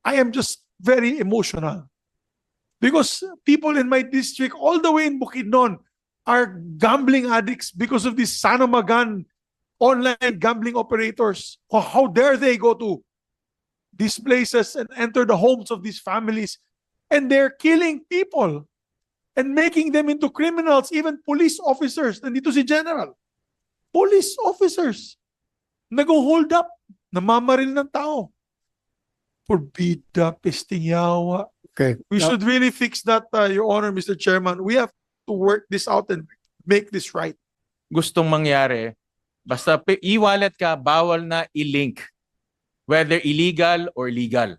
I am just very emotional because people in my district, all the way in Bukidnon, are gambling addicts because of these Sanamagan online gambling operators. How dare they go to these places and enter the homes of these families, and they're killing people and making them into criminals, even police officers. Nandito si General. Police officers. Nag-hold up. Namamaril ng tao. Forbida, pesting yawa. Okay. We should really fix that, Your Honor, Mr. Chairman. We have to work this out and make this right. Gustong mangyari, basta e-wallet ka, bawal na i-link. Whether illegal or legal.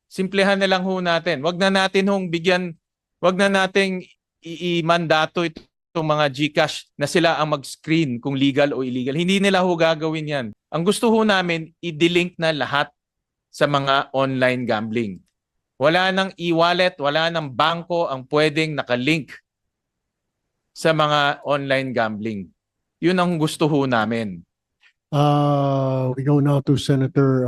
Simplehan na lang ho natin. Wag na natin hong bigyan, wag na nating i-mandato itong mga GCash na sila ang mag-screen kung legal o illegal. Hindi nila ho gagawin yan. Ang gusto ho namin, i-delink na lahat sa mga online gambling. Wala nang e-wallet, wala nang bangko ang pwedeng nakalink sa mga online gambling. Yun ang gusto ho namin. We go now to Senator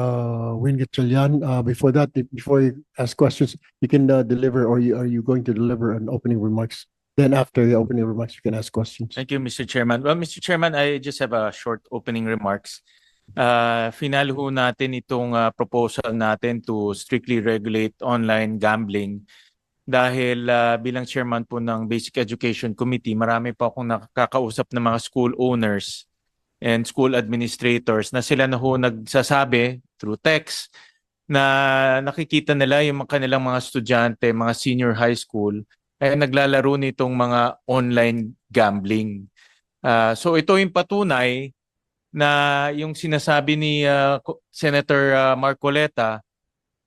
Win Gatchalian. Before that, before you ask questions, you can deliver, or are you going to deliver an opening remarks? Then after the opening remarks, you can ask questions. Thank you, Mr. Chairman. Well, Mr. Chairman, I just have a short opening remarks. Final ho natin itong proposal natin to strictly regulate online gambling dahil bilang chairman po ng Basic Education Committee, marami po akong nakakausap ng mga school owners and school administrators na sila na ho nagsasabi through text na nakikita nila yung kanilang mga estudyante, mga senior high school, ay naglalaro nitong mga online gambling. So ito yung patunay na yung sinasabi ni Senator Marcoleta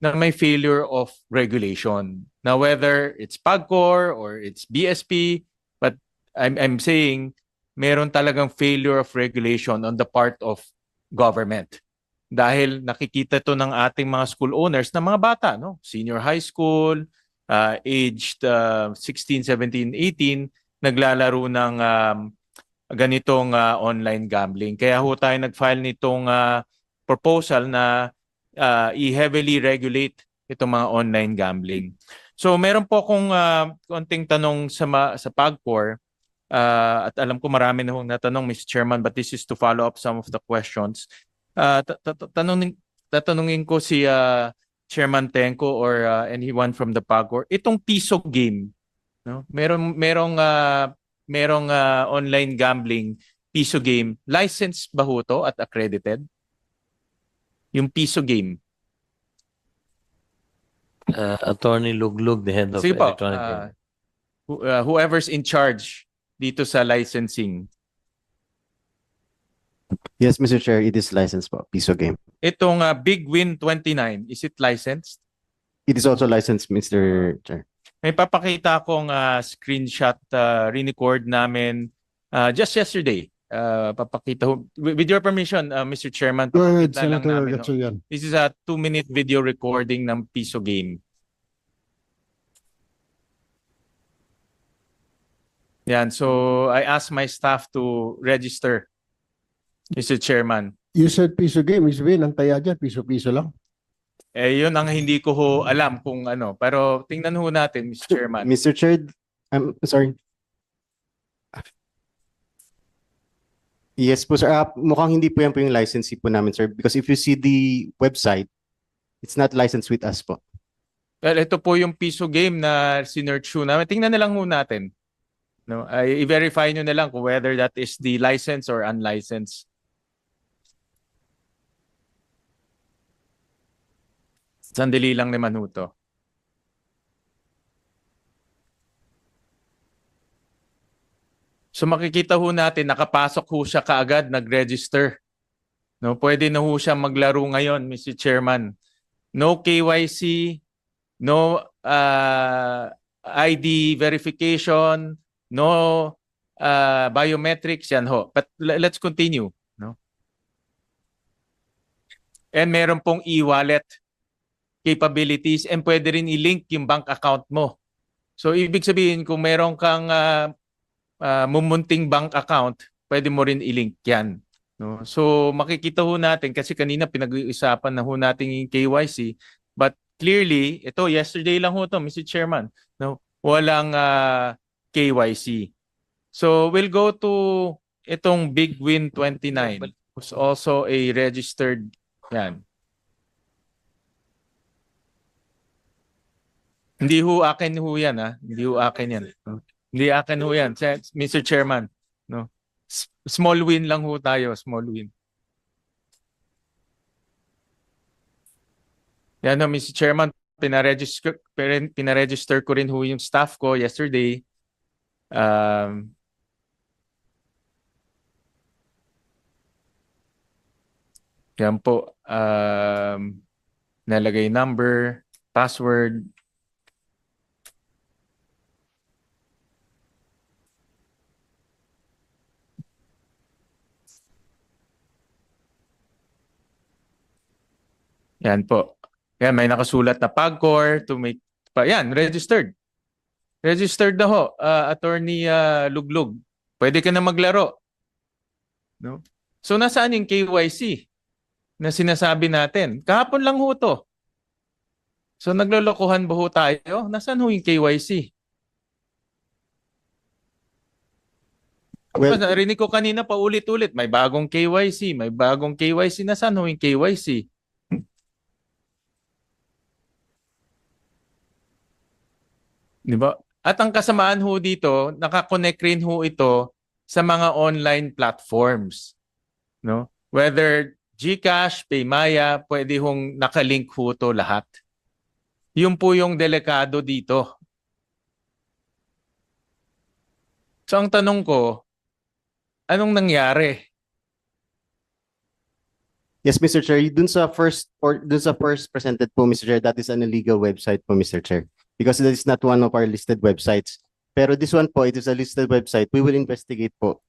na may failure of regulation. Now whether it's PAGCOR or it's BSP, but I'm saying meron talagang failure of regulation on the part of government. Dahil nakikita to ng ating mga school owners na mga bata, no? Senior high school, aged 16, 17, 18, naglalaro ng ganitong online gambling. Kaya ho tayo nag-file nitong proposal na i-heavily regulate itong mga online gambling. So meron po akong konting tanong sa PAGCOR. At alam ko marami na hong natanong, Mr. Chairman, but this is to follow up some of the questions. Tatanungin ko si Chairman Tenko or anyone from the PAGCOR. Itong piso game, no? Merong online gambling piso game. License ba ho to at accredited? Yung piso game. Attorney Luglug, the head of Sige po, electronic gaming. whoever's in charge dito sa licensing. Yes, Mr. Chair, it is licensed po, piso game. Itong Big Win 29, is it licensed? It is also licensed, Mr. Chair. May papakita akong screenshot re-record namin just yesterday. Papakita with your permission, Mr. Chairman. Go ahead, papakita lang Senator namin, Gatchalian. This is a 2-minute video recording ng piso game. Yan, so I asked my staff to register, Mr. Chairman. You said piso game. Ibig sabihin, ang taya dyan, piso-piso lang. Yun ang hindi ko ho alam kung ano. Pero tingnan ho natin, Mr. Chairman. Mr. Chair, I'm sorry. Yes po, sir. Mukhang hindi po yan po yung licensee po namin, sir. Because if you see the website, it's not licensed with us po. Well, ito po yung piso game na sinearch ho namin. Tingnan na lang ho natin. No, i-verify nyo na lang kung whether that is the license or unlicensed. Sandali lang naman ho to. So makikita ho natin, nakapasok ho siya kaagad, nag-register. No, pwede na ho siya maglaro ngayon, Mr. Chairman. No KYC, no ID verification, no biometrics, yan ho. But let's continue. No? And meron pong e-wallet capabilities and pwede rin i-link yung bank account mo. So ibig sabihin kung meron kang mumunting bank account, pwede mo rin i-link yan. No? So makikita ho natin kasi kanina pinag-uusapan na ho natin yung KYC, but clearly, ito yesterday lang ho to, Mr. Chairman, no, walang KYC. So we'll go to itong Big Win 29, who's also a registered, yan. Hindi ho akin ho yan, ha? Hindi ho akin yan. Hindi akin ho yan, Mr. Chairman. No? Small win lang ho tayo, small win. Yan ho, Mr. Chairman, pinaregister ko rin ho yung staff ko yesterday. Yan po, nalagay number, password. Yan po. Yan, may nakasulat na PAGCOR to make, yan, registered. Registered na ho, Attorney Luglug. Pwede ka na maglaro. No? So nasaan yung KYC na sinasabi natin? Kahapon lang ho to. So naglolokohan ba ho tayo? Nasaan ho yung KYC? Well, Narinig ko kanina pa ulit-ulit, may bagong KYC, may bagong KYC. Nasaan ho yung KYC? Di ba? At ang kasamaan ho dito, nakakonect rin ho ito sa mga online platforms. No? Whether GCash, Paymaya, pwede hong nakalink ho to lahat. Yun po yung delikado dito. So ang tanong ko, anong nangyari? yes, Mr. Chair, dun sa first presented po, Mr. Chair, that is an illegal website po, Mr. Chair. Because that is not one of our listed websites. Pero this one po, it is a listed website. We will investigate po.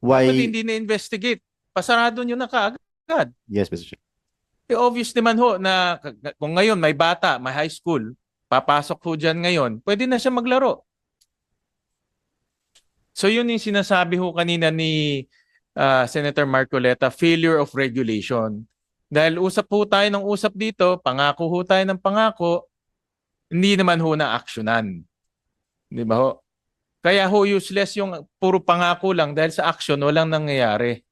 Why? Ba't hindi na-investigate? Pasarado nyo na kaagad. Yes, Mr. Chair. Eh, obvious naman ho na kung ngayon may bata, may high school, papasok ho dyan ngayon, pwede na siya maglaro. So yun yung sinasabi ho kanina ni Senator Marcoleta, failure of regulation. Dahil usap ho tayo ng usap dito, pangako ho tayo ng pangako, hindi naman ho na aksyonan. Di ba ho? Kaya ho useless yung puro pangako lang dahil sa action walang nangyayari.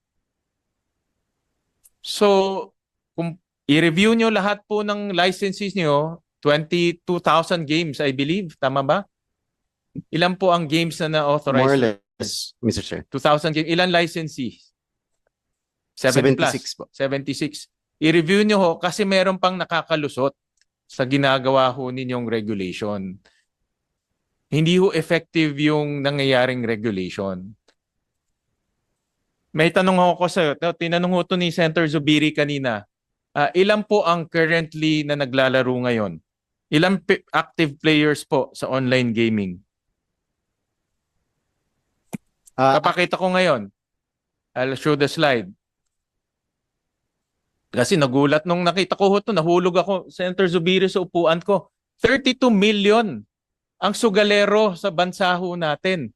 So, kung i-review nyo lahat po ng licenses nyo, 22,000 games, I believe. Tama ba? Ilan po ang games na na-authorize? More or less, Mr. Chair. 2,000 games. Ilan licensees? 7 plus. 76 po. 76. I-review nyo ho kasi meron pang nakakalusot sa ginagawa ho ninyong regulation. Hindi ho effective yung nangyayaring regulation. May tanong ako sa'yo. Tinanong ho to ni Senator Zubiri kanina. Ilan po ang currently na naglalaro ngayon? Ilan active players po sa online gaming? Papakita ko ngayon. I'll show the slide. Kasi nagulat nung nakita ko ito, nahulog ako, Senator Zubiri, sa upuan ko. 32 million ang sugalero sa bansa ho natin.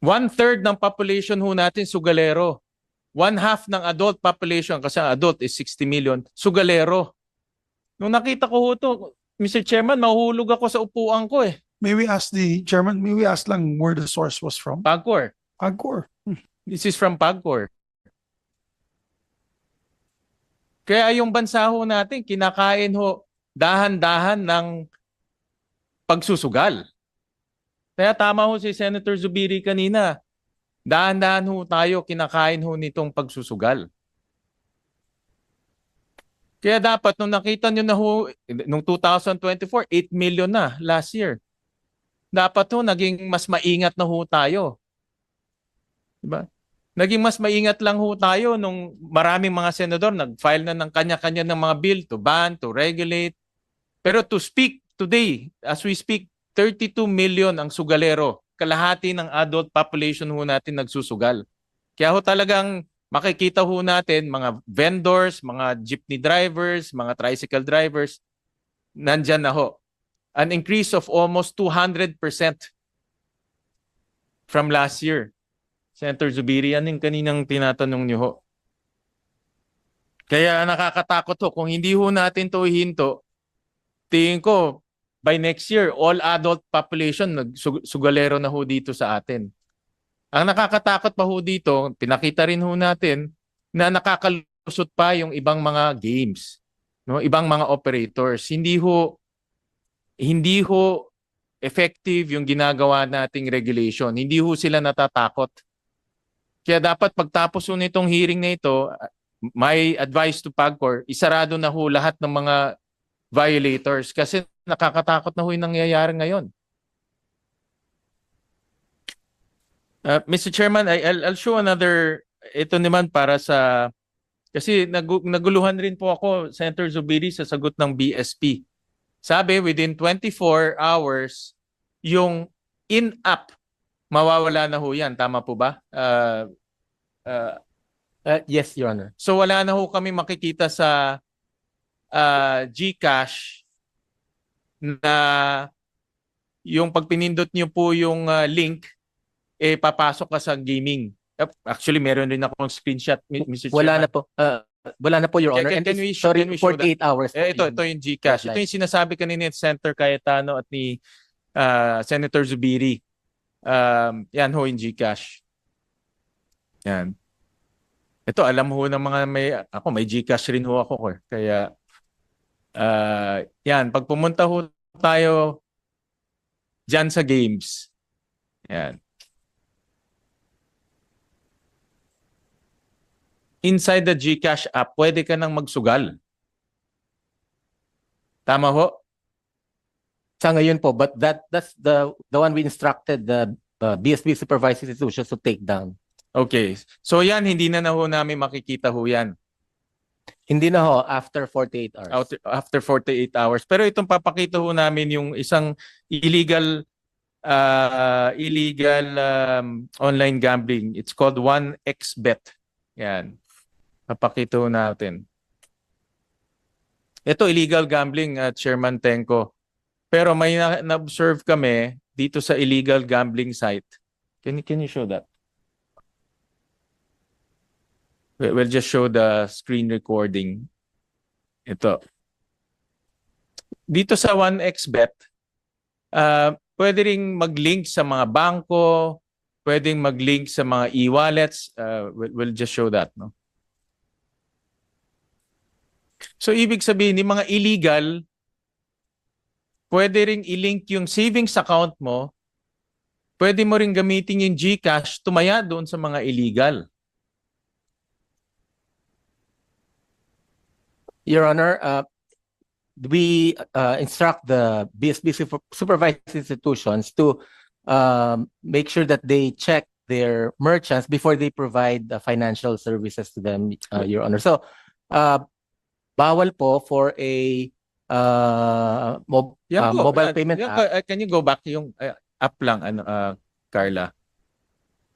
1/3 ng population ho natin sugalero. 1/2 ng adult population, kasi ang adult is 60 million, sugalero. Nung nakita ko ito, Mr. Chairman, mahulog ako sa upuan ko eh. May we ask the chairman, may we ask lang where the source was from? PAGCOR. Agcor. This is from PAGCOR. Kaya yung bansa ho natin, kinakain ho dahan-dahan ng pagsusugal. Kaya tama ho si Senator Zubiri kanina. Dahan-dahan ho tayo, kinakain ho nitong pagsusugal. Kaya dapat, nung nakita nyo na ho, nung 2024, 8 million na last year. Dapat ho, naging mas maingat na ho tayo. Diba? Naging mas maingat lang ho tayo nung maraming mga senador nag-file na ng kanya-kanya ng mga bill to ban, to regulate. Pero to speak today, as we speak, 32 million ang sugalero. Kalahati ng adult population ho natin nagsusugal. Kaya ho talagang makikita ho natin mga vendors, mga jeepney drivers, mga tricycle drivers, nandyan na ho. An increase of almost 200% from last year. Senator Zubiri, yan yung kaninang tinatanong niyo ho. Kaya nakakatakot ho. Kung hindi ho natin to hinto, tingin ko, by next year, all adult population, sugalero na ho dito sa atin. Ang nakakatakot pa ho dito, pinakita rin ho natin na nakakalusot pa yung ibang mga games, no? Ibang mga operators. Hindi ho effective yung ginagawa nating regulation. Hindi ho sila natatakot. Kaya dapat pagtapos ho nitong hearing na ito, my advice to PAGCOR, isarado na ho lahat ng mga violators kasi nakakatakot na ho yung nangyayari ngayon. Mr. Chairman, I'll show another, ito naman para sa, kasi naguluhan rin po ako, Senator Zubiri, sa sagot ng BSP. Sabi, within 24 hours, yung in-app, mawawala na ho yan. Tama po ba? Yes, Your Honor. So wala na ho kami makikita sa GCash na yung pag pinindot nyo po yung link, papasok ka sa gaming. Actually, meron rin akong screenshot, Mr. Wala na Chairman. po. Wala na po, Your Honor. Can And we it's, show- sorry, can we show 48 hours. Ito yung GCash. Ito yung sinasabi kanina ni Senator Cayetano at ni Senator Zubiri. Yan ho yung GCash. Yan. Ito, alam ho ng mga may GCash rin ho ako. Kaya, yan, pag pumunta ho tayo dyan sa games, yan. Inside the GCash app, pwede ka nang magsugal. Tama ho? Sa ngayon po, but that's the one we instructed the BSP supervised institutions to take down. Okay. So yan, hindi na ho namin makikita ho yan. Hindi na ho, after 48 hours. After 48 hours. Pero itong papakita ho namin yung isang illegal online gambling. It's called 1xBet. Yan. Papakita ho natin. Ito illegal gambling, Chairman Tenko. Pero may na-observe kami dito sa illegal gambling site. Can you show that? We'll just show the screen recording. Ito. Dito sa 1xBet, pwede ring mag-link sa mga bangko, pwedeng mag-link sa mga e-wallets. We'll just show that, no? So, ibig sabihin, yung mga illegal, pwede ring i-link yung savings account mo, pwede mo ring gamitin yung GCash, tumaya doon sa mga illegal. Your Honor, we instruct the BSP supervised institutions to make sure that they check their merchants before they provide financial services to them, Your Honor. So, bawal po for a Yan po. mobile payment Yan, app. can you go back yung app lang, Carla?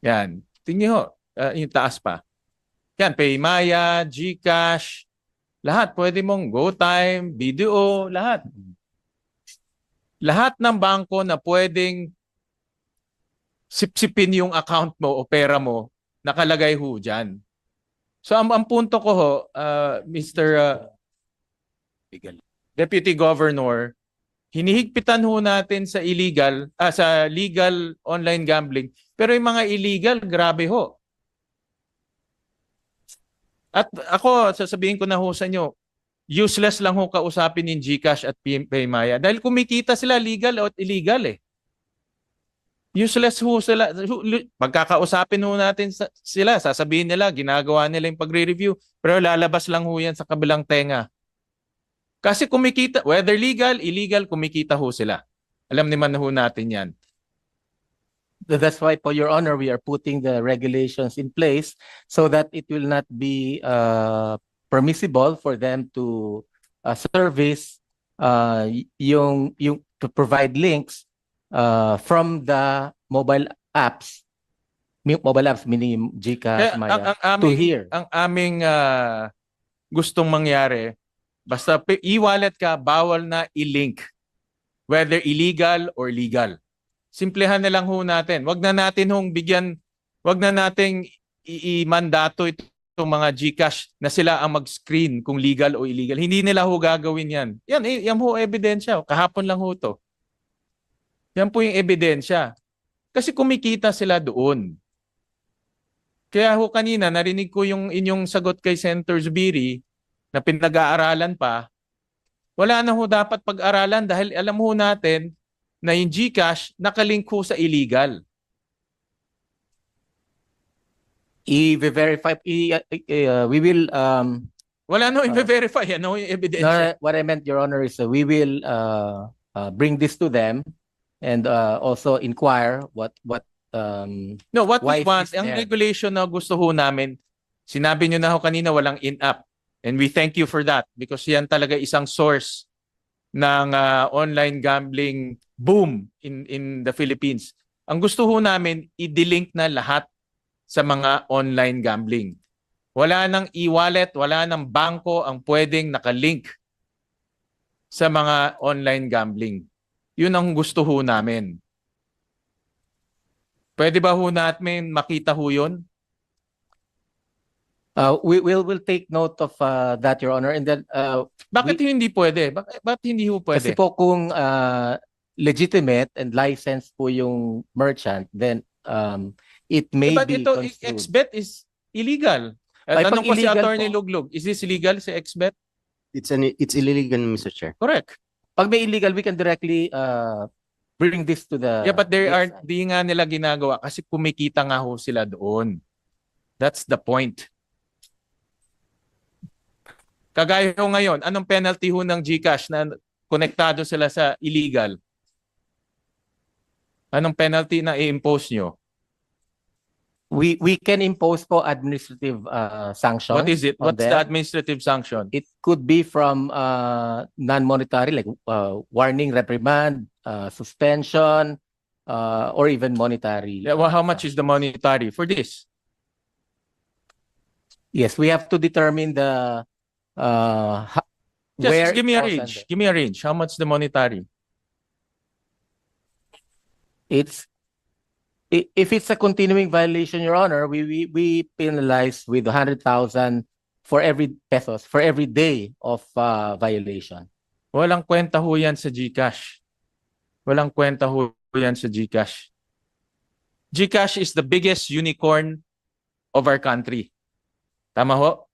Yan. Tingnan ho, yung taas pa. Yan, Paymaya, GCash, lahat. Pwede mong GoTime, BDO, lahat. Lahat ng bangko na pwedeng sipsipin yung account mo o pera mo, nakalagay ho dyan. So ang punto ko ho, Mr. Deputy Governor, hinihigpitan ho natin sa legal online gambling, pero yung mga illegal, grabe ho. At ako, sasabihin ko na ho sa inyo, useless lang ho kausapin yung GCash at Paymaya dahil kumikita sila legal at illegal eh. Useless ho sila. Pagkakausapin ho natin sila, sasabihin nila, ginagawa nila yung pagre-review, pero lalabas lang ho yan sa kabilang tenga. Kasi kumikita, whether legal, illegal, kumikita ho sila. Alam naman ho natin yan. That's why, for Your Honor, we are putting the regulations in place so that it will not be permissible for them to service to provide links from the mobile apps meaning GCash, Maya, to here. Ang aming gustong mangyari, basta e-wallet ka, bawal na i-link. Whether illegal or legal. Simplehan na lang ho natin. Wag na natin hong bigyan, wag na nating i-mandato ito mga GCash na sila ang mag-screen kung legal o illegal. Hindi nila ho gagawin yan. Yan ho ebidensya. Kahapon lang ho to. Yan po yung ebidensya. Kasi kumikita sila doon. Kaya ho kanina narinig ko yung inyong sagot kay Senator Zubiri na pinag-aaralan pa. Wala na ho dapat pag-aralan dahil alam ho natin na yung GCash nakalink ho sa illegal. I-verify, we will, Wala na ho i-verify. Ano yung ebidensya? what I meant, Your Honor, is we will bring this to them and also inquire what No, what why we is want, this ang there? regulation na gusto ho namin, sinabi nyo na ho kanina walang in-app. And we thank you for that because yan talaga isang source ng online gambling boom in the Philippines. Ang gusto ho namin, i-delink na lahat sa mga online gambling. Wala nang e-wallet, wala nang bangko ang pwedeng nakalink sa mga online gambling. Yun ang gusto ho namin. Pwede ba ho natin makita ho yun? we'll take note of that, Your Honor, and then Bakit hindi pwede? Bakit hindi ho kasi pwede? po kung legitimate and licensed po yung merchant, then it may But be ito, construed. XBet is illegal. Ay, Tanong pag ko si illegal Attorney po. Luglug, is this illegal si XBet? It's illegal, Mr. Chair. Correct. Pag may illegal, we can directly bring this to the Yeah, but website. di nga nila ginagawa kasi kumikita nga ho sila doon. That's the point. Kagaya ho ngayon, anong penalty ho ng GCash na konektado sila sa illegal? Anong penalty na i-impose nyo? We can impose po administrative sanctions. What is it? on What's the them. administrative sanction? It could be from non-monetary, like warning, reprimand, suspension, or even monetary. Yeah, well, how much is the monetary for this? Yes, we have to determine the Just where give me a it falls range. under. Give me a range. How much the monetary? If it's a continuing violation, Your Honor, we penalize with 100,000 for every pesos for every day of violation. Walang kwenta ho yan sa GCash. Walang kwenta ho yan sa GCash. GCash is the biggest unicorn of our country. Tama ho?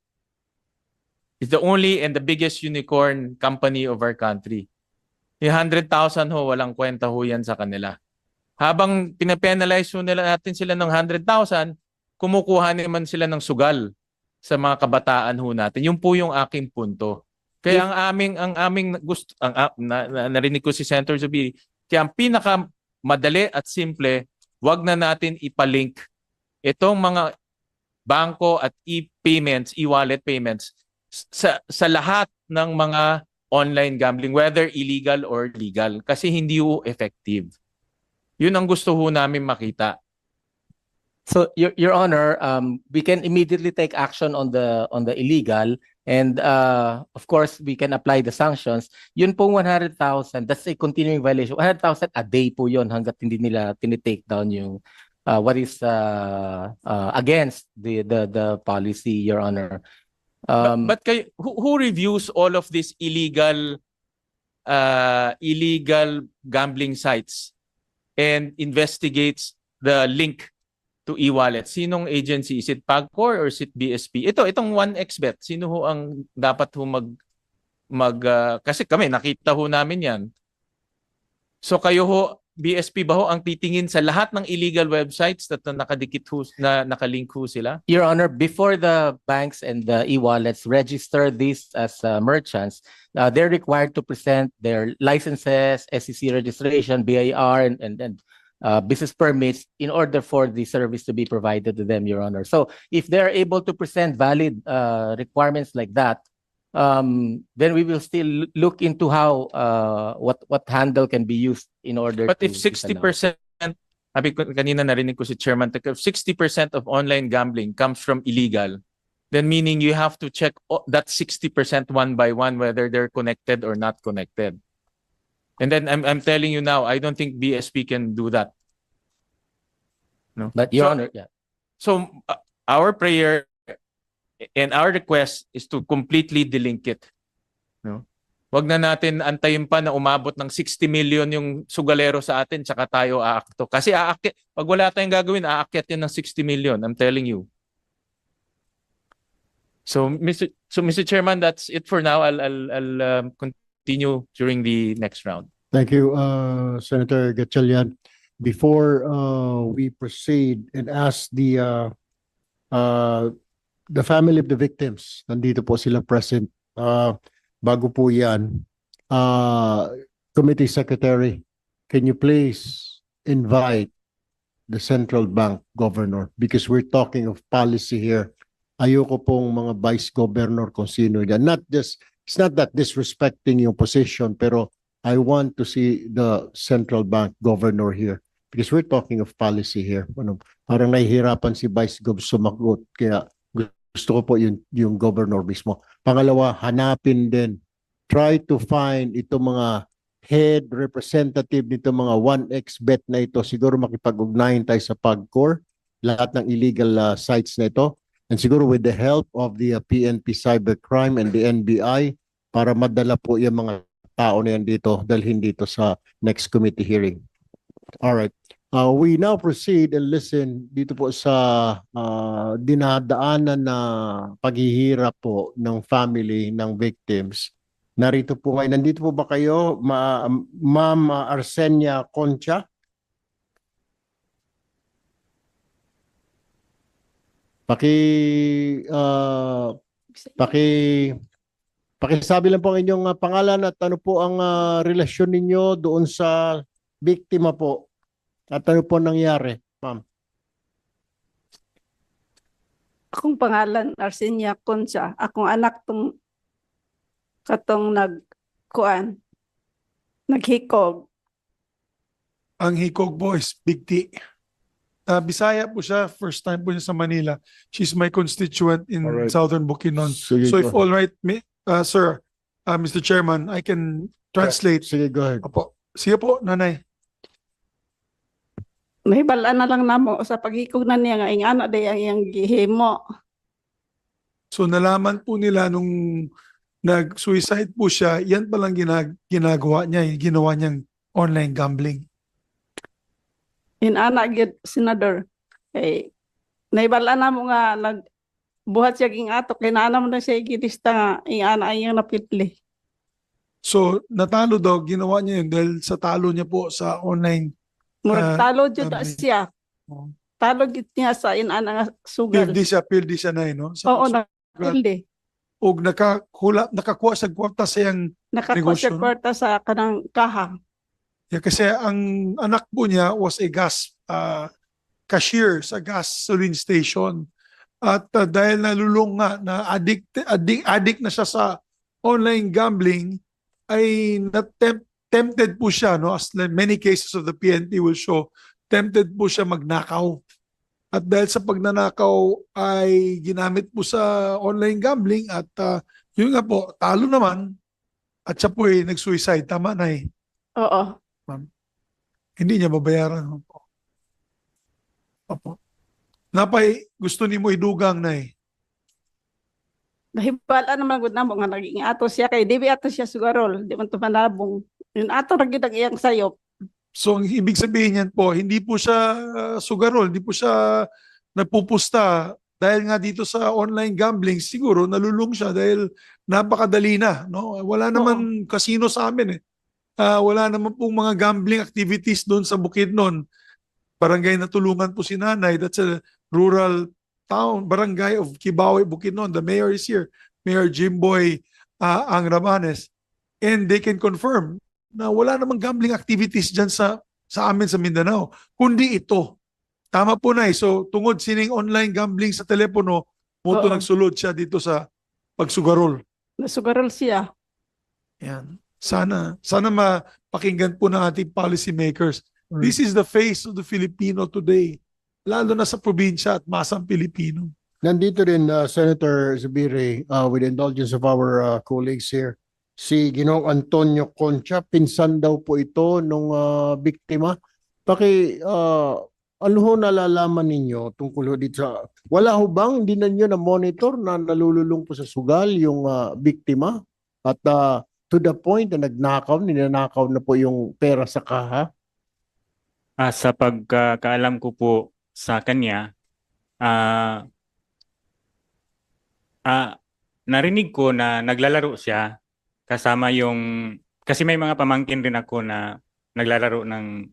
It's the only and the biggest unicorn company of our country. Yung 100,000 ho, walang kwenta ho yan sa kanila. Habang pinapenalize ho nila natin sila ng 100,000, kumukuha naman sila ng sugal sa mga kabataan ho natin. Yun po yung aking punto. Kaya ang aming gusto, narinig ko si Senator Zubiri, kaya ang pinaka madali at simple, wag na natin ipalink itong mga bangko at e-payments, e-wallet payments sa lahat ng mga online gambling, whether illegal or legal, kasi hindi ho effective. Yun ang gusto ho namin makita. So, Your Honor, we can immediately take action on the illegal, and of course we can apply the sanctions. Yun pong 100,000, that's a continuing violation. 100,000 a day po yun hanggat hindi nila tinitake down yung what is against the policy, Your Honor. But kayo, who reviews all of these illegal gambling sites and investigates the link to e-wallet? Sinong agency? Is it PAGCOR or is it BSP? Itong 1xBet, sino ho ang dapat ho kasi kami nakita ho namin yan. So kayo ho, BSP ba ho ang titingin sa lahat ng illegal websites na nakadikit ho, na nakalink ho sila? Your Honor, before the banks and the e-wallets register these as merchants, they're required to present their licenses, SEC registration, BIR, and business permits in order for the service to be provided to them, Your Honor. So if they're able to present valid requirements like that, then we will still look into how what handle can be used in order But to if 60%, sabi ko kanina narinig ko si Chairman, if 60% of online gambling comes from illegal, then meaning you have to check that 60% one by one whether they're connected or not connected. And then I'm telling you now, I don't think BSP can do that. No. But Your So- Honor, yeah. So our prayer And our request is to completely delink it. No? Wag na natin antayin pa na umabot ng 60 million yung sugalero sa atin tsaka tayo aakto. Kasi aakyat, pag wala tayong gagawin, aakyat yan ng 60 million. I'm telling you. So Mr. Chairman, that's it for now. I'll continue during the next round. Thank you, Senator Gatchalian. Before we proceed and ask the family of the victims, nandito po sila present. Bago po yan, Committee Secretary, can you please invite the central bank governor? Because we're talking of policy here. Ayoko pong mga vice governor kung sino yan. It's not that disrespecting yung position, pero I want to see the central bank governor here. Because we're talking of policy here. Parang nahihirapan si Vice Gov sumagot. Kaya gusto ko po yung governor mismo. Pangalawa, hanapin din. Try to find itong mga head representative nito mga 1x bet na ito. Siguro makipag-ugnayan tayo sa PAGCOR. Lahat ng illegal sites na ito. And siguro with the help of the PNP Cybercrime and the NBI para madala po yung mga tao na yan dito, dalhin dito sa next committee hearing. All right. We now proceed and listen dito po sa dinadaanan na paghihirap po ng family ng victims. Narito po kayo. Nandito po ba kayo, Ma'am Arsenia Concha? Pakisabi lang po ang inyong pangalan at ano po ang relasyon ninyo doon sa biktima po. At ano po nangyari, ma'am? Akong pangalan Arsenia Concha. Akong anak katong naghikog. Ang hikog po is Big T. Bisaya po siya. First time po niya sa Manila. She's my constituent in Alright. Southern Bukidnon. Sige, So if go all right, sir, Mr. Chairman, I can translate. Sige, go ahead. Opo. Sige po, nanay. Nahibalaan na lang namo sa paghikog na niya nga ing anak day ang iyang gihimo. So nalaman po nila nung nag-suicide po siya, yan palang ginagawa niya, yung ginawa niyang online gambling. In anak gyud senador. Kay nahibalaan namo nga buhat siya ging ato kay naa naman na siya gilista nga ing anak ang iyang napitli. So natalo daw, ginawa niya yun dahil sa talo niya po sa online. Murag talo jud gambling. siya. Oh. Talo gid niya sa in anak nga sugal. Pildi siya na no? Oo, napildi. O nakakuha sa kwarta sa iyang Nakakuha siya negosyo. kwarta sa kanang kaha. Yeah, kasi ang anak po niya was a gas cashier sa gasoline station. At dahil nalulung nga na addict na siya sa online gambling, ay tempted po siya, no, as many cases of the PNP will show, tempted po siya magnakaw. At dahil sa pagnanakaw ay ginamit po sa online gambling at yun nga po, talo naman at siya po ay nag-suicide. Tama na eh. Oo. Hindi niya babayaran. Opo. Napay, gusto ni mo idugang na eh. Nahibala naman gud namo nga naging ato siya kay di ato siya sugarol, di man to manabong. Yun ato ra gid ang iyang sayop. So, ang ibig sabihin niyan po, hindi po siya sugarol, hindi po siya nagpupusta dahil nga dito sa online gambling, siguro nalulung siya dahil napakadali na. No? Wala naman casino sa amin eh. Wala naman pong mga gambling activities doon sa Bukidnon. Barangay na tulungan po si nanay. That's a rural town, barangay of Kibawe, Bukidnon. The mayor is here, Mayor Jimboy Ang Ramanes. And they can confirm na wala namang gambling activities dyan sa amin sa Mindanao. Kundi ito. Tama po na eh. So tungod sining online gambling sa telepono, moto Oo. nagsulod siya dito sa pagsugarol. Nasugarol siya. Yan. Sana mapakinggan po ng ating policy makers. This is the face of the Filipino today. Lalo na sa probinsya at masang Pilipino. Nandito rin, Senator Zubiri, with the indulgence of our colleagues here, si Ginoong Antonio Concha, pinsan daw po ito nung biktima. ano ho nalalaman ninyo tungkol ho dito sa, wala ho bang, hindi na nyo na-monitor na nalululong po sa sugal yung biktima? At to the point na ninanakaw na po yung pera sa kaha? Sa pagkakaalam ko po sa kanya, ah narinig ko na naglalaro siya kasama yung, kasi may mga pamangkin rin ako na naglalaro ng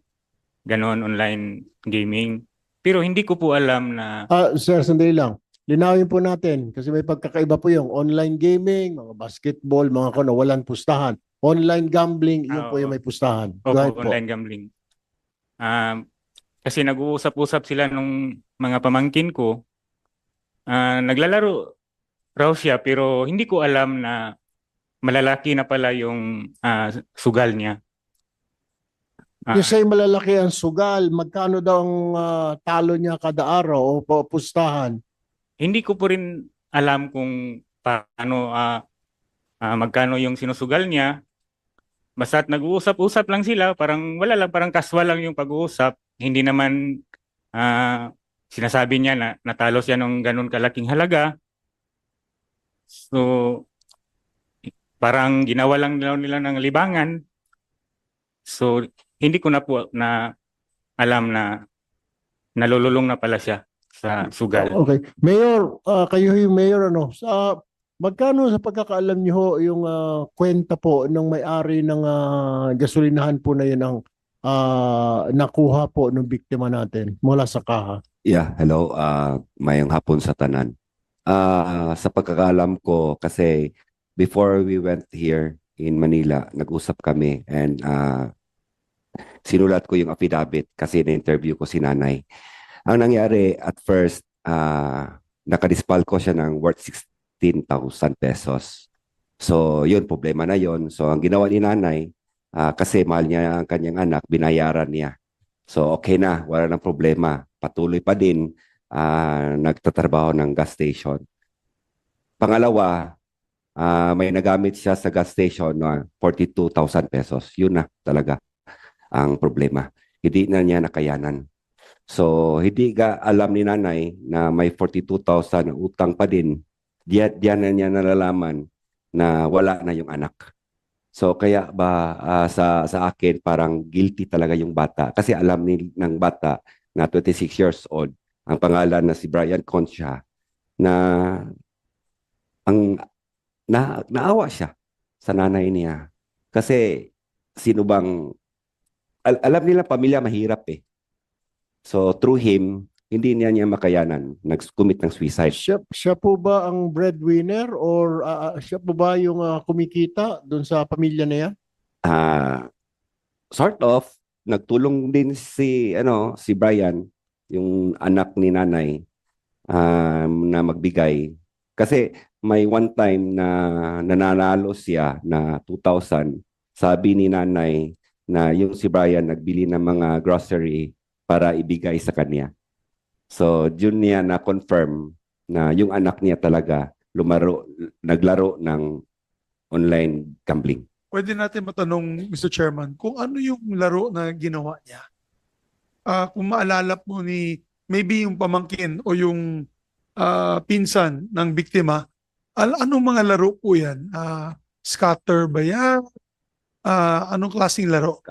ganon online gaming. Pero hindi ko po alam na Sir, sandali lang. Linawin po natin kasi may pagkakaiba po yung online gaming, mga basketball, mga kano, walang pustahan. Online gambling, yun po Oo. yung may pustahan. opo, Go ahead po. online gambling. Kasi nag-uusap-usap sila nung mga pamangkin ko. Naglalaro raw siya pero hindi ko alam na malalaki na pala yung sugal niya. Yung sa'yo malalaki ang sugal, magkano daw ang talo niya kada araw o pustahan? Hindi ko po rin alam kung paano magkano yung sinusugal niya. Basta't nag-uusap-usap lang sila, parang wala lang, parang casual lang yung pag-uusap. Hindi naman sinasabi niya na natalo siya ng ganun kalaking halaga. So parang ginawa lang nila ng libangan. So hindi ko na po na alam na nalululong na pala siya sa sugal. Okay. Mayor, kayo yung mayor, ano? Magkano sa pagkakaalam niyo ho yung kwenta po ng may-ari ng gasolinahan po na yun ang nakuha po ng biktima natin mula sa kaha? Yeah, hello. Mayong hapon sa tanan. Sa pagkakaalam ko, kasi before we went here in Manila, nag-usap kami and sinulat ko yung affidavit kasi na-interview ko si nanay. Ang nangyari at first, nakadispal ko siya ng worth 16,000 pesos. So, yun, problema na yun. So, ang ginawa ni nanay, kasi mahal niya ang kanyang anak, binayaran niya. So, okay na, wala nang problema. Patuloy pa din, nagtatrabaho ng gas station. Pangalawa, may nagamit siya sa gas station na 42,000 pesos. Yun na talaga ang problema. Hindi na niya nakayanan. So, hindi ka alam ni nanay na may 42,000 na utang pa din. Diyan na niya nalalaman na wala na yung anak. So, kaya ba sa akin parang guilty talaga yung bata. Kasi alam ng bata na 26 years old, ang pangalan na si Brian Concha, na naawa siya sa nanay niya. Kasi sino bang alam nila pamilya mahirap eh. So through him, hindi niya makayanan, nag-commit ng suicide. Siya po ba ang breadwinner or siya po ba yung kumikita doon sa pamilya na yan? Sort of, nagtulong din si Brian, yung anak ni nanay, na magbigay. Kasi may one time na nananalo siya na 2,000. Sabi ni nanay na yung si Brian nagbili ng mga grocery para ibigay sa kanya. So, yun niya na-confirm na yung anak niya talaga naglaro ng online gambling. Pwede natin matanong, Mr. Chairman, kung ano yung laro na ginawa niya. Kung maalala po ni maybe yung pamangkin o yung pinsan ng biktima, anong mga laro po yan? Scatter ba yan? Anong klaseng laro?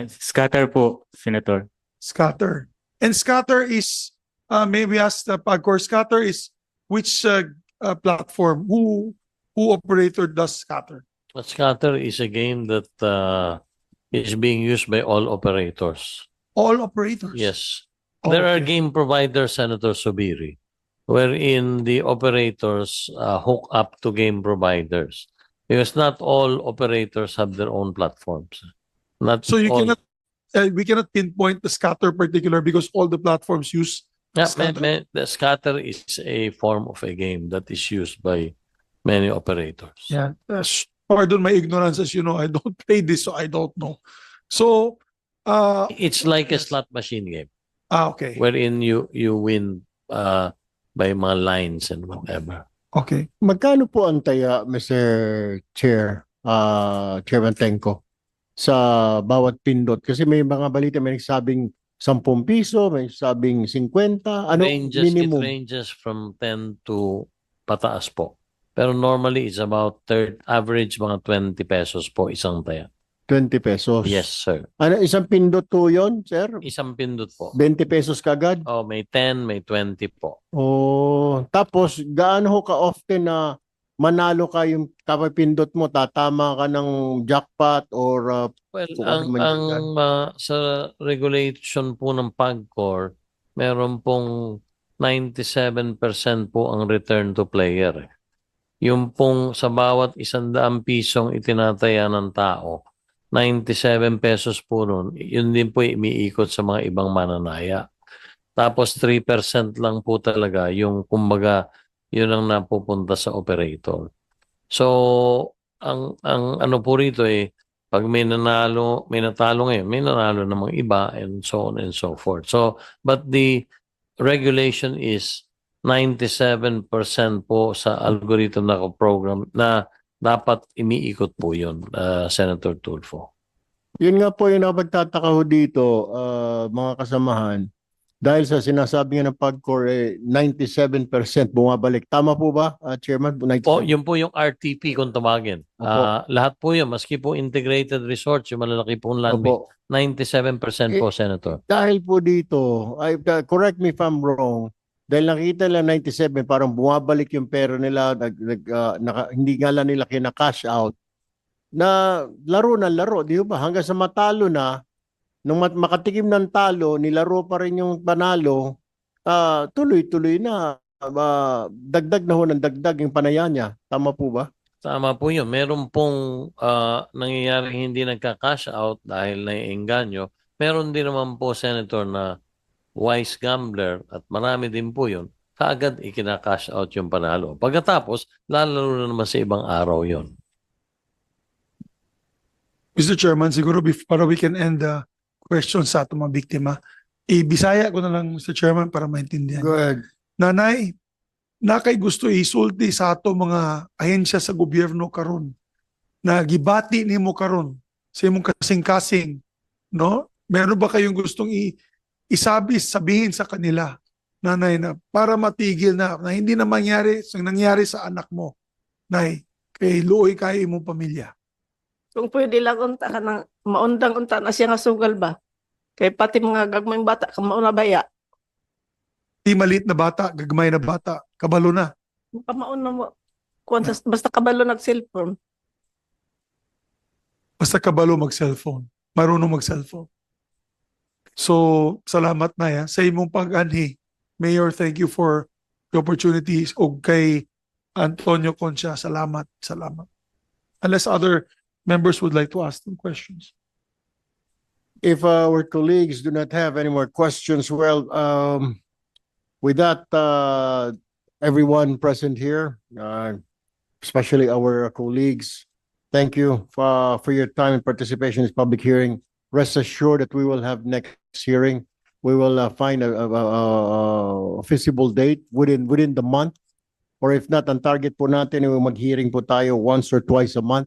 Scatter po, Senator. Scatter. And scatter is, maybe ask the Pagcor, scatter is which platform? Who operator does scatter? Scatter is a game that is being used by all operators. All operators? Yes. There are Okay. game providers, Senator Subiri, wherein the operators hook up to game providers. Because not all operators have their own platforms. Not So you all. cannot, we cannot pinpoint the scatter particular because all the platforms use Yeah, scatter. the scatter is a form of a game that is used by many operators. Yeah. Pardon my ignorance, as you know, I don't play this, so I don't know. So, It's like a yes. slot machine game Okay. wherein you win by mga lines and whatever. Okay. Magkano po ang taya, Mr. Chair, Chairman Tenko, sa bawat pindot? Kasi may mga balita, may nagsabing 10 piso, may sabing 50, ano It minimum? ranges from 10 to pataas po. Pero normally it's about average mga 20 pesos po isang taya. 20 pesos. Yes, sir. Ano, isang pindot po yun, sir? Isang pindot po. 20 pesos kagad? Oh, may 10, may 20 po. Oh, tapos gaano ho ka-often na manalo ka yung kapapindot mo, tatama ka ng jackpot or Well, kung ano man yan. sa regulation po ng PAGCOR, meron pong 97% po ang return to player. Yung pong sa bawat 100 pisong itinataya ng tao, 97 pesos po nun, yun din po umiikot sa mga ibang mananaya. Tapos 3% lang po talaga yung kumbaga yun ang napupunta sa operator. So, ang ano po rito pag may natalo ngayon, may nanalo namang iba and so on and so forth. So, but the regulation is 97% po sa algorithm na program na dapat umiikot po yun, Senator Tulfo. Yun nga po yung napagtataka ho dito, mga kasamahan. Dahil sa sinasabi nga ng PAGCOR, 97% bumabalik. Tama po ba, Chairman? 97? Yun po yung RTP kung tumagin. Opo. Lahat po yun, maski po integrated resorts, yung malalaki pong land bank, Opo. 97% po, Senator. Dahil po dito, correct me if I'm wrong, dahil nakita nila 97, parang bumabalik yung pera nila, hindi nga lang nila kina-cash out, na laro na laro, di ba? Hanggang sa matalo na, nung makatikim ng talo, nilaro pa rin yung panalo, tuloy-tuloy na, dagdag na ho ng dagdag yung panaya niya. Tama po ba? Tama po yun. Meron pong nangyayari hindi nagka-cash out dahil naiengganyo. Meron din naman po, Senator, na wise gambler at marami din po yun. Kaagad ikina-cash out yung panalo. Pagkatapos, lalaro na naman sa ibang araw yun. Mr. Chairman, siguro para we can end the questions sa atong mga biktima, Bisaya ko na lang, Mr. Chairman, para maintindihan. Go ahead. Nanay, nakay gusto isulti sa ato mga ahensya sa gobyerno karon na gibati nimo karon sa imong kasing-kasing, no? Meron ba kayong gustong sabihin sa kanila, nanay, na para matigil na hindi na nangyari sa anak mo, nay, kay luoy kayo imong pamilya? Kung pwede lang unta ka ng maundang-unta na siya nga sugal ba? Kay pati mga gagmayng bata, kamauna baya. Di maliit na bata, gagmay na bata, kabalo na. Kamauna mo. Basta kabalo nag-cellphone. Basta kabalo mag-cellphone. Marunong mag-cellphone. So, salamat na ya. Sa imong pag-anhi, Mayor, thank you for the opportunities. O kay Antonio Concha, salamat. Unless other members would like to ask them questions. If our colleagues do not have any more questions, well, with that, everyone present here, especially our colleagues, thank you for your time and participation in this public hearing. Rest assured that we will have next hearing. We will find a feasible date within the month, or if not, ang target po natin, mag-hearing po tayo once or twice a month.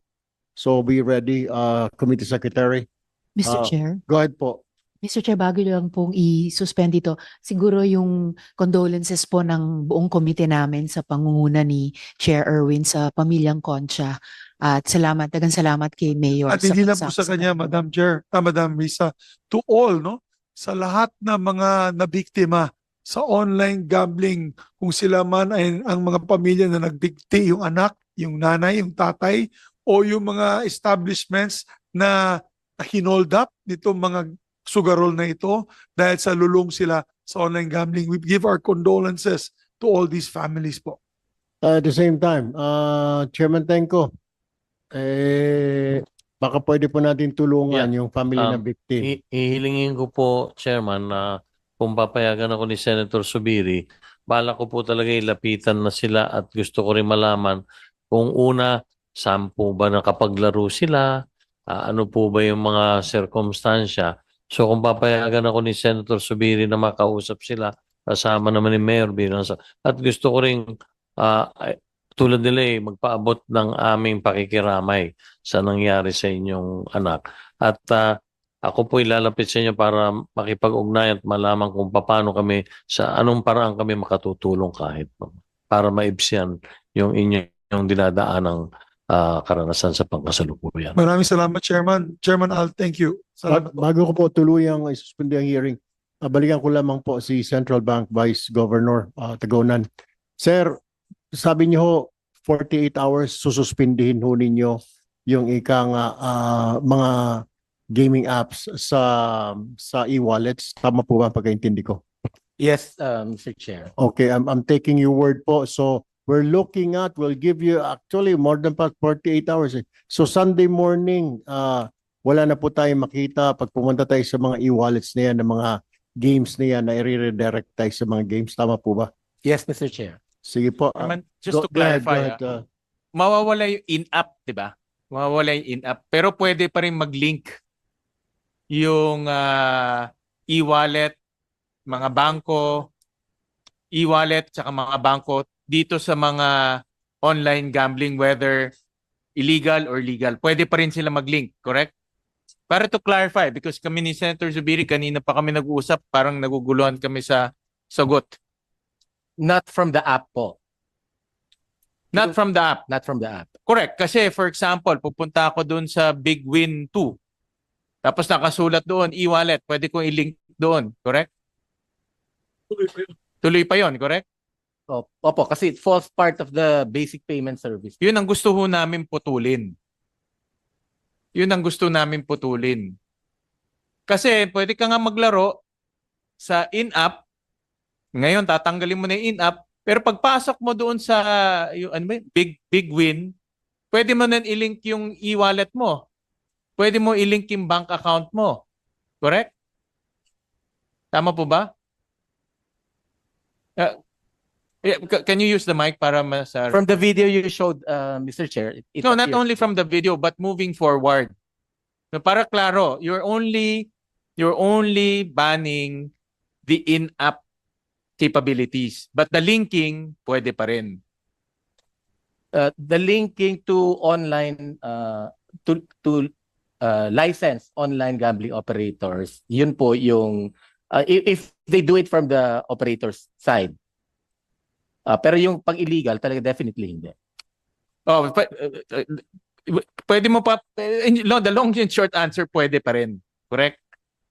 So be ready, Committee Secretary. Mr. Chair, Go ahead po. Mr. Chair, bago lang pong i-suspend ito, siguro yung condolences po ng buong komite namin sa pangunguna ni Chair Erwin sa pamilyang Concha. At dagang salamat kay Mayor. At hindi lang po pagsama sa kanya, Madam Chair, Madam Risa, to all, no? Sa lahat na mga nabiktima sa online gambling, kung sila man ay ang mga pamilya na nagbigti, yung anak, yung nanay, yung tatay, o yung mga establishments na hinold up nitong mga sugarol na ito dahil sa lulong sila sa online gambling. We give our condolences to all these families po. At the same time, Chairman Tenko, baka pwede po natin tulungan yung family na victim. Ihilingin ko po, Chairman, na kung papayagan ako ni Senator Subiri, bala ko po talaga ilapitan na sila at gusto ko rin malaman kung una, saan po ba nakapaglaro sila, ano po ba yung mga sirkumstansya. So kung papayagan ako ni Senator Subiri na makausap sila, kasama naman ni Mayor at gusto ko rin tulad nila magpaabot ng aming pakikiramay sa nangyari sa inyong anak. At ako po ilalapit sa inyo para makipag-ugnay at malaman kung paano kami, sa anong paraan kami makatutulong kahit para maibsiyan yung inyong dinadaanang karanasan sa pangkasalukuyan. Maraming salamat, Chairman. Chairman Al, thank you. Salamat po. Bago ko po tuluyang isuspindi ang hearing, balikan ko lamang po si Central Bank Vice Governor Tagonan. Sir, sabi niyo ho, 48 hours sususpindihin ho ninyo yung mga gaming apps sa e-wallets. Tama po ba ang pagkaintindi ko? Yes, Mr. Chair. Okay, I'm taking your word po. So we'll give you actually more than 48 hours. So Sunday morning, wala na po tayong makita pag pumunta tayo sa mga e-wallets na yan, ng mga games na yan, na i-redirect tayo sa mga games. Tama po ba? Yes, Mr. Chair. Sige po. Chairman, just to Go ahead, clarify, mawawala yung in-app, di ba? Mawawala yung in-app. Pero pwede pa rin mag-link yung e-wallet, mga bangko, e-wallet, tsaka mga bangko dito sa mga online gambling, whether illegal or legal. Pwede pa rin sila mag-link, correct? Para to clarify, because kami ni Senator Zubiri, kanina pa kami nag-uusap, parang naguguluhan kami sa sagot. Not from the app po. Not from the app. Not from the app. Correct. Kasi for example, pupunta ako doon sa Big Win 2. Tapos nakasulat doon, e-wallet. Pwede kong i-link doon. Correct? Tuloy pa yon, correct? Opo, kasi it falls part of the basic payment service. Yun ang gusto ho namin putulin. Yun ang gusto namin putulin. Kasi pwede ka nga maglaro sa in-app. Ngayon, tatanggalin mo na yung in-app. Pero pagpasok mo doon sa yung, big win, pwede mo na i-link yung e-wallet mo. Pwede mo i-link yung bank account mo. Correct? Tama po ba? Can you use the mic para masar? From the video you showed, Mr. Chair, it No, not appears- only from the video, but moving forward. No, para klaro, you're only banning the in-app capabilities, but the linking pwede pa rin. the linking to online to licensed online gambling operators, yun po yung if they do it from the operator's side. Pero yung pag illegal talaga definitely hindi. Oh, pwede mo pa the long and short answer, pwede pa rin. Correct?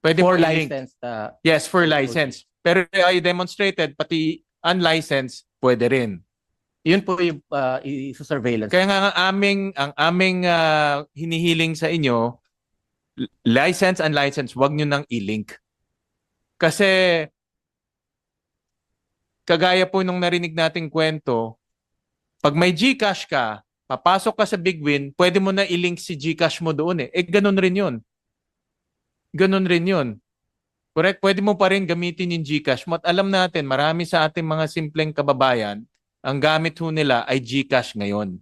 Pwede For mo i-link. licensed Yes, for license. Pero I demonstrated pati unlicensed pwede rin. yun po yung surveillance. Kaya nga ang aming hinihiling sa inyo, license, unlicensed, wag nyo nang i-link. Kasi kagaya po nung narinig nating kwento, pag may GCash ka, papasok ka sa Big Win, pwede mo na i-link si GCash mo doon eh. Ganun rin yun. Ganun rin yun. Correct? Pwede mo pa rin gamitin yung GCash mo. At alam natin, marami sa ating mga simpleng kababayan, ang gamit ho nila ay GCash ngayon.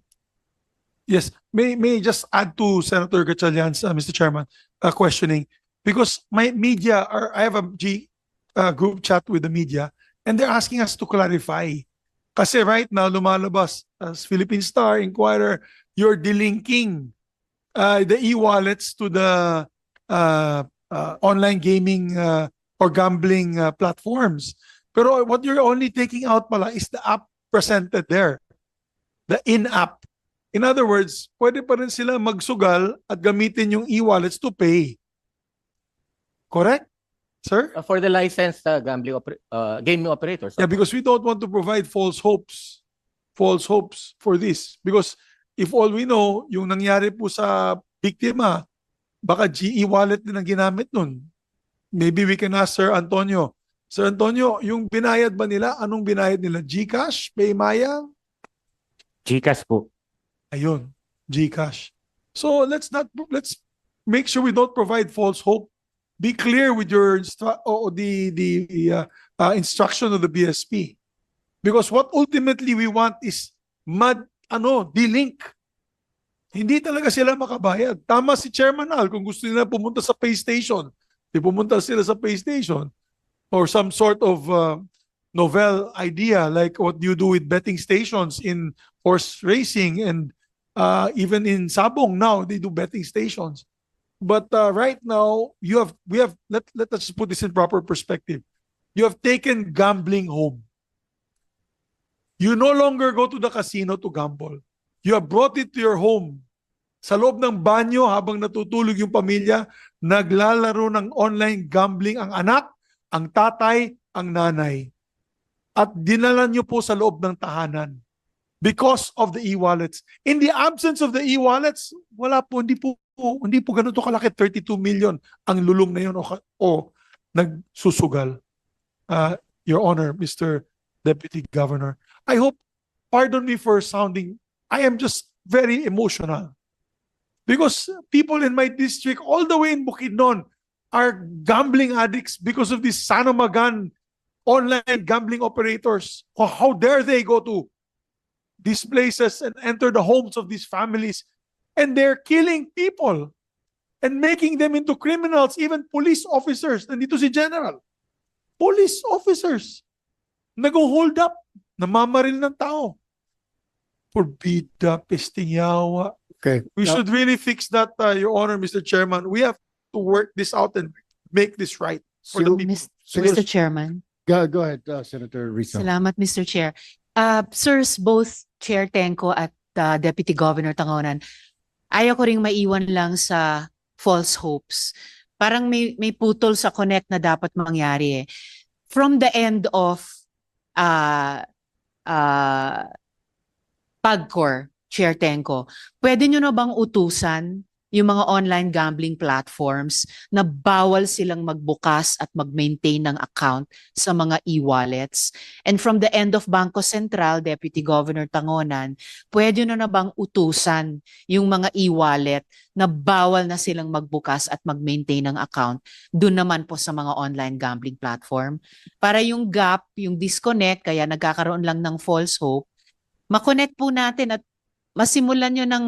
Yes, may just add to Senator Gatchalian's, Mr. Chairman, questioning, because my media I have a group chat with the media, and they're asking us to clarify. Kasi right now lumalabas as Philippine Star, Inquirer, you're delinking the e-wallets to the online gaming or gambling platforms. Pero what you're only taking out pala is the app presented there, the in-app. In other words, pwede pa rin sila magsugal at gamitin yung e-wallets to pay. Correct, sir? For the licensed gambling gaming operators. Yeah, because we don't want to provide false hopes for this. Because if all we know, yung nangyari po sa biktima, baka GE wallet din ang ginamit nun. Maybe we can ask Sir Antonio. Sir Antonio, yung binayad ba nila? Anong binayad nila? GCash? Paymaya? GCash po. Ayun, GCash. So let's make sure we don't provide false hope. Be clear with your instruction of the BSP. Because what ultimately we want is de-link. Hindi talaga sila makabayad. Tama si Chairman Al, kung gusto nila pumunta sa pay station, pumunta sila sa pay station or some sort of novel idea like what you do with betting stations in horse racing and even in Sabong now, they do betting stations. But right now, let's just put this in proper perspective. You have taken gambling home. You no longer go to the casino to gamble. You have brought it to your home. Sa loob ng banyo habang natutulog yung pamilya, naglalaro ng online gambling ang anak, ang tatay, ang nanay. At dinala nyo po sa loob ng tahanan because of the e-wallets. In the absence of the e-wallets, wala po, hindi po ganito kalaki, 32 million ang lulong na yun o nagsusugal. Your Honor, Mr. Deputy Governor, I hope, pardon me for sounding, I am just very emotional. Because people in my district, all the way in Bukidnon, are gambling addicts because of these Sanamagan online gambling operators. How dare they go to these places and enter the homes of these families, and they're killing people and making them into criminals, even police officers. Nandito si General. Police officers. Nag-hold up. Namamaril ng tao. Forbida, pesting yawa. Okay. We should really fix that, Your Honor, Mr. Chairman. We have to work this out and make this right for the people. Mr. Chairman. Go ahead, Senator Risa. Salamat, Mr. Chair. Sirs, both Chair Tenko at Deputy Governor Tangonan, ayaw ko ring maiwan lang sa false hopes. Parang may putol sa connect na dapat mangyari eh. From the end of PAGCOR, Chair Tenko, pwede nyo na bang utusan yung mga online gambling platforms na bawal silang magbukas at mag-maintain ng account sa mga e-wallets? And from the end of Bangko Sentral, Deputy Governor Tangonan, pwede na bang utusan yung mga e-wallet na bawal na silang magbukas at mag-maintain ng account dun naman po sa mga online gambling platform? Para yung gap, yung disconnect, kaya nagkakaroon lang ng false hope, makonect po natin at masimulan nyo ng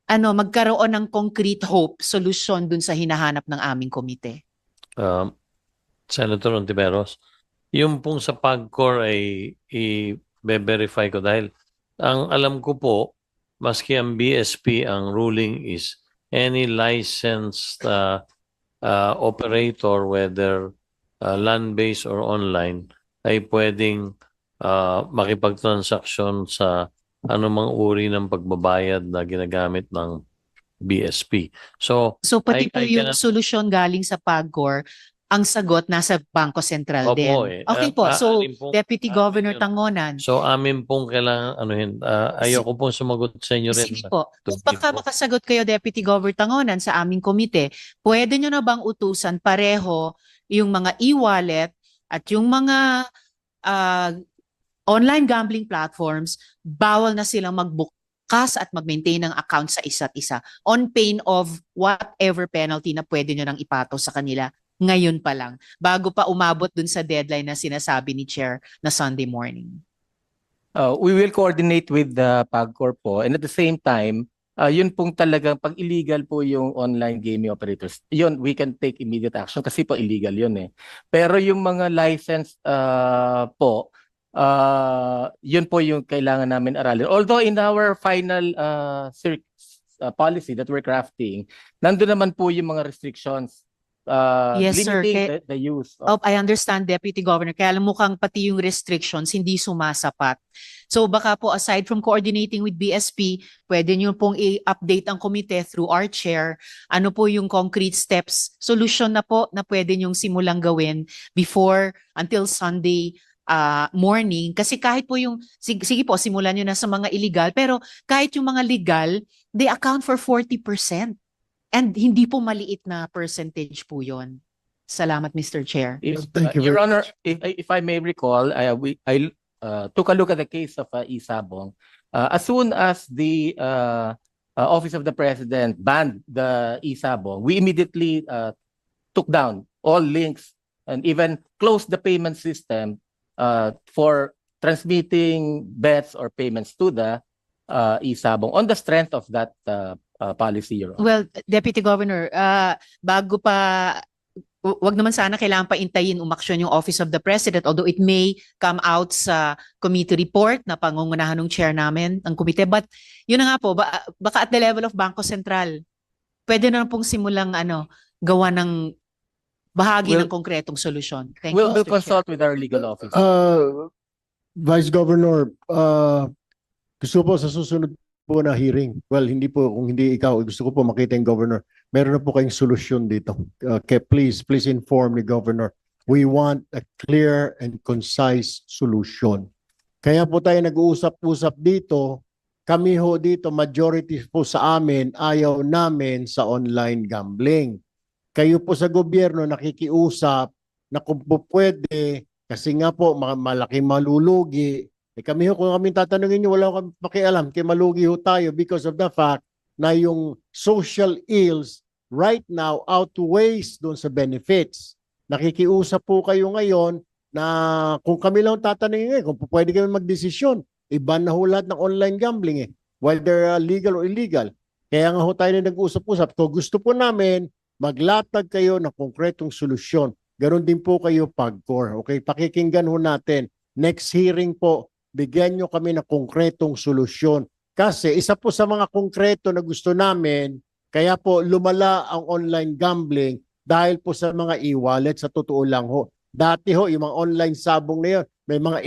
magkaroon ng concrete hope, solution dun sa hinahanap ng aming komite. Senator Ontiveros, yung pong sa PAGCOR ay i-verify ko dahil ang alam ko po, maski ang BSP, ang ruling is any licensed operator, whether land-based or online, ay pwedeng makipagtransaksyon sa anumang uri ng pagbabayad na ginagamit ng BSP. So pati po I yung cannot- solusyon galing sa PAGCOR, ang sagot nasa Bangko Sentral Opo, din. eh. Okay po, so Alin pong- Deputy Governor yun. Tangonan, So amin pong kailangan ayoko pong sumagot sa inyo rin. sige po. To Baka give po. makasagot kayo, Deputy Governor Tangonan, sa aming komite, pwede nyo na bang utusan pareho yung mga e-wallet at yung mga online gambling platforms, bawal na silang magbukas at mag-maintain ng account sa isa't isa on pain of whatever penalty na pwede nyo nang ipato sa kanila ngayon pa lang, bago pa umabot dun sa deadline na sinasabi ni Chair na Sunday morning. We will coordinate with the PAGCOR po, and at the same time, yun pong talagang pag illegal po yung online gaming operators, yun we can take immediate action kasi po illegal yun eh. Pero yung mga licensed po, yun po yung kailangan namin aralin. Although in our final policy that we're crafting, nandun naman po yung mga restrictions Yes, sir. limiting the use of I understand, Deputy Governor. Kaya alam mukhang pati yung restrictions hindi sumasapat. So baka po aside from coordinating with BSP, pwede nyo pong i-update ang komite through our chair. Ano po yung concrete steps, solution na po na pwede nyong simulang gawin before until Sunday morning. Kasi kahit po yung, sige po, simulan nyo na sa mga illegal, pero kahit yung mga legal, they account for 40%. And hindi po maliit na percentage po yon. Salamat, Mr. Chair. Thank you Your very Honor, if I may recall, I took a look at the case of Isabong. As soon as the Office of the President banned the Isabong, we immediately took down all links and even closed the payment system for transmitting bets or payments to the Isabong on the strength of that policy, Your Honor. Well, Deputy Governor, bago pa, wag naman sana kailangan pa intayin umaksyon yung Office of the President, although it may come out sa committee report na pangungunahan ng chair namin, ng komite. But yun na nga po, baka at the level of Bangko Sentral, pwede na pong simulang gawa ng bahagi We'll- ng konkretong solusyon. Thank you, We'll Mr. Chair. consult with our legal office. Vice Governor, gusto po sa susunod po na hearing. Well, hindi po, kung hindi ikaw, gusto ko po makita yung Governor. Meron na po kayong solusyon dito. Okay, please inform the Governor. We want a clear and concise solution. Kaya po tayo nag-uusap-usap dito. Kami ho dito, majority po sa amin, ayaw namin sa online gambling. Kayo po sa gobyerno nakikiusap na kung po pwede, kasi nga po malaki malulugi. Kami ho, kung kami tatanungin nyo, wala kami pakialam, kaya malugi ho tayo because of the fact na yung social ills right now outweighs doon sa benefits. Nakikiusap po kayo ngayon na kung kami lang tatanungin ngayon, kung pwede kami magdesisyon, iba na ho lahat ng online gambling whether legal or illegal. Kaya nga ho tayo na nag-usap-usap. So gusto po namin maglatag kayo ng konkretong solusyon. Ganon din po kayo PAGCOR. Okay, pakikinggan ho natin. Next hearing po, bigyan nyo kami ng konkretong solusyon. Kasi isa po sa mga konkreto na gusto namin, kaya po lumala ang online gambling dahil po sa mga e-wallet. Sa totoo lang ho. Dati ho, yung mga online sabong na yun, may mga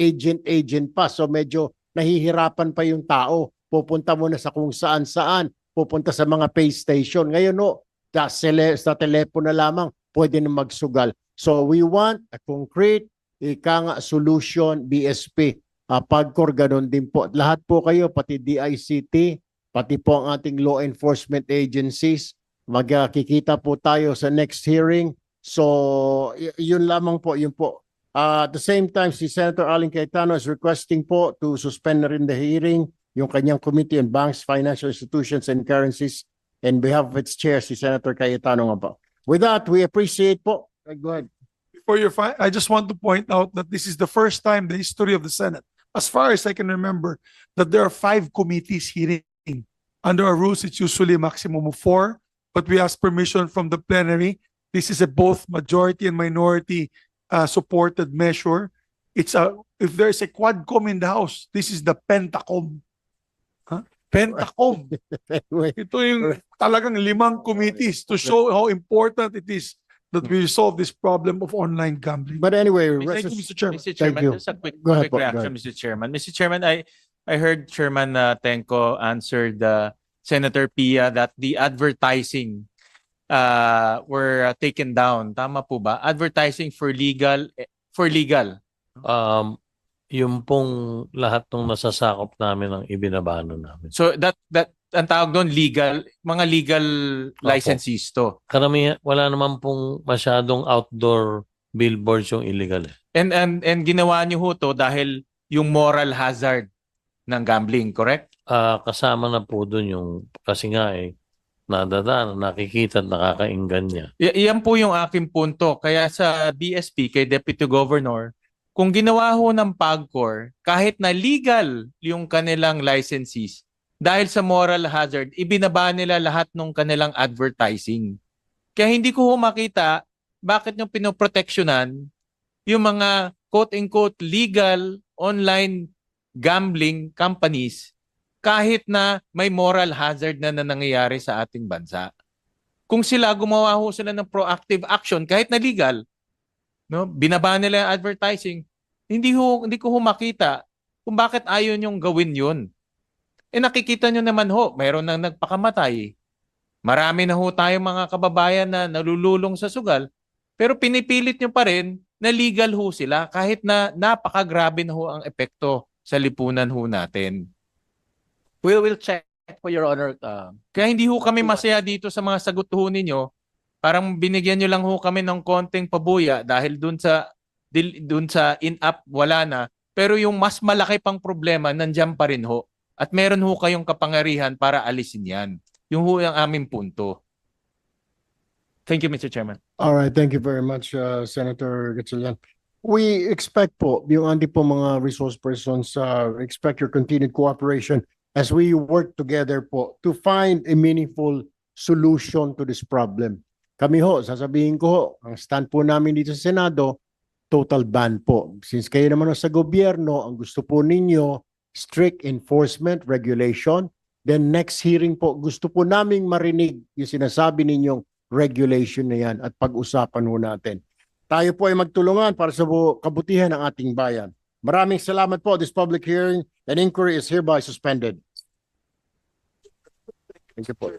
agent pa. So medyo nahihirapan pa yung tao. Pupunta muna sa kung saan-saan. Pupunta sa mga pay station. Ngayon ho, sa telepono na lamang, pwede na magsugal. So we want a concrete solution, BSP. PAGCOR, ganon din po. Lahat po kayo, pati DICT, pati po ang ating law enforcement agencies, magkikita po tayo sa next hearing. So, yun lamang po, yun po. At the same time, si Senator Aling Cayetano is requesting po to suspend na rin the hearing yung kanyang Committee on Banks, Financial Institutions, and Currencies. And behalf of its chair, si Senator Cayetano nga po. With that, we appreciate po. Go ahead. Before I just want to point out that this is the first time in the history of the Senate, as far as I can remember, that there are 5 committees hearing. Under our rules, it's usually a maximum of 4, but we ask permission from the plenary. This is a both majority and minority supported measure. If there is a quadcom in the House, this is the pentacom. Huh? Pentacom. Ito yung talagang 5 committees to show how important it is that we resolve this problem of online gambling. But anyway, Thank you, Mr. Chairman. Mr. Thank Chairman, you. just a quick, Go ahead quick po, go reaction, ahead. Mr. Chairman. Mr. Chairman, I heard Chairman Tenko answered Senator Pia that the advertising were taken down. Tama po ba? Advertising for legal. Yung pong lahat ng nasasakop namin ang ibinabano namin. So that ang tawag doon mga legal licensees to. Karamihan, wala naman pong masyadong outdoor billboards yung illegal. And ginawa niyo ho to dahil yung moral hazard ng gambling, correct? Kasama na po dun yung, kasi nga nadadaan, nakikita at nakakainggan niya. Iyan po yung aking punto. Kaya sa BSP, kay Deputy Governor, kung ginawa ho ng PAGCOR, kahit na legal yung kanilang licensees, dahil sa moral hazard, ibinaba nila lahat ng kanilang advertising. Kaya hindi ko ho makita bakit nyo pinoproteksyonan yung mga quote-unquote legal online gambling companies kahit na may moral hazard na nangyayari sa ating bansa. Kung gumawa ho sila ng proactive action kahit na legal, no, binaba nila yung advertising, hindi ko ho makita kung bakit ayaw nyong gawin yun. Nakikita nyo naman ho, mayroon nang nagpakamatay. Marami na ho tayong mga kababayan na nalululong sa sugal, pero pinipilit nyo pa rin na legal ho sila kahit na napakagrabe na ho ang epekto sa lipunan ho natin. We'll check for your honor. Kaya hindi ho kami masaya dito sa mga sagot ho ninyo. Parang binigyan nyo lang ho kami ng konting pabuya dahil dun sa in-app wala na. Pero yung mas malaki pang problema, nandiyan pa rin ho. At meron ho kayong kapangyarihan para alisin yan. Yung ho yung aming punto. Thank you, Mr. Chairman. All right, thank you very much, Senator Gatchalian. We expect po, yung ating po mga resource persons, expect your continued cooperation as we work together po to find a meaningful solution to this problem. Kami ho, sasabihin ko ho, ang stand po namin dito sa Senado, total ban po. Since kayo naman sa gobyerno, ang gusto po ninyo, strict enforcement, regulation, Then next hearing po, gusto po naming marinig yung sinasabi ninyong regulation na yan at pag-usapan ho natin. Tayo po ay magtulungan para sa kabutihan ng ating bayan. Maraming salamat po. This public hearing and inquiry is hereby suspended. Thank you po.